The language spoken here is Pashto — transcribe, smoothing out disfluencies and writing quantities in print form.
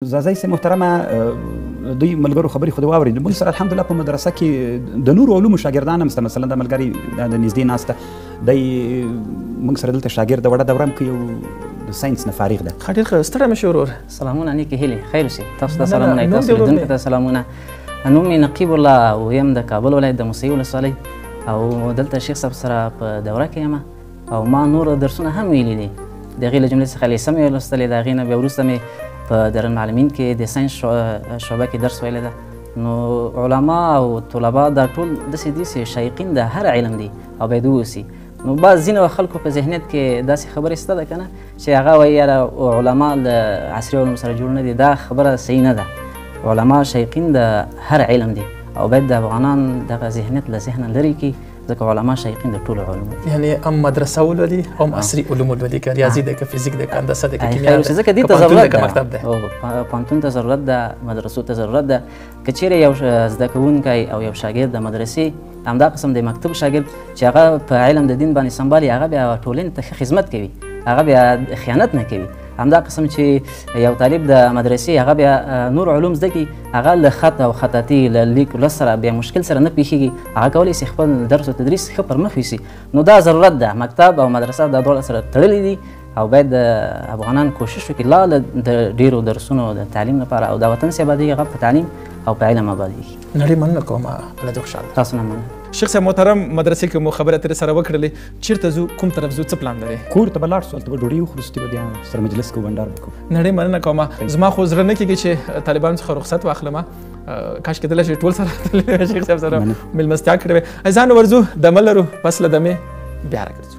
زازی سي محترمه دوی ملګرو خبرې خو دې واورېدې. موږ سره الحمدلله په مدرسه کې د نورو علومو شاګردان هم شته. مثلا د ملګري د نږدې ناسته دی موږ سره دلته شاګرد د وړه دوره هم کوي او د ساینس نه فارغ ده. ښه ډېر ښه ستړی مه شې ورور. سلامونه نیکې هیلې خیر اوسې. تاسو ته سلامونه تاسو لیدونکو ته سلامونه. نوم مې نقیب الله ویم د کابل ولایت د موسهي ولسوالۍ او دلته شیخ صاحب سره په دوره کې یم او ما نور درسونه هم ویلي دي. د هغې له جملې څخه لیسه مې ولوستلې، د هغې نه بیا وروسته مې په دارالمعلمین کې د ساینس شعبه کې درس ویلی ده. نو علما او طلبا دا ټول داسې دي چې شایقین د هر علم دي او باید واوسي. نو بعض ځینې خلکو په ذهنیت کې داسې خبرې شته ده که نه چې هغه وایي یاره علما له عصري علومو سره جوړ نه دي. دا خبره صحیح نه ده. علما شایقین د هر علم دي او باید د افغانان دغه ذهنیت له ذهنه لرې کړي ځکه علما شایقین د ټولو علومو دي. یعنې هم مدرسه ولولي او هم عصري علوم ولولي، که ریاضي ده که فزیک ده که هندسه ده که کیمیا ده ځکه دې ته ضرورت ده. پوهنتون ته ضرورت ده، مدرسو ته ضرورت ده. که چیرې یو زده کوونکی او یو شاګرد د مدرسې همدا قسم د مکتب شاګرد چې هغه په علم د دین باندې سمبالي، هغه بیا ټولنې ته ښه خدمت کوي، هغه بیا خیانت نه کوي. همدا قسم چې یو طالب د مدرسې هغه بیا نور علوم زده کړي، هغه له خط او خطاطي له لیک لوست سره بیا مشکل سره نه پیښیږي، هغه کولی شي خپل درس او تدریس ښه پر مخ یوسي. نو دا ضرورت ده. مکتب او مدرسه دا دواړه سره تړلي دي او باید افغانان کوشش وکړي لا د ډېرو درسونو د تعلیم لپاره او د وطن چې ابادېږي هغه په تعلیم او په علم ابادېږي. نړۍ مننه کوم الله دې خوشحاله. تاسو نه مننه. شیخ صاحب محترم، مدرسې کې مو خبرې اترې سره وکړلې، چېرته ځو، کوم طرف ځو، څه پلان لرې؟ کور ته به لاړ شو، هلته به ډوډۍ وخورو، وروستې به بیا سره مجلس کوو، بنډار به کوو. نړۍ مننه کومه. زما خو زړه نه کېږي چې طالبانو څخه رخصت واخلم. کاش کېدلی شي ټول سره تللی شیخ صاحب سره مېلمستیا کړې وای. ځان ورځو، دمه لرو، پس له دمې بیا راګرځو.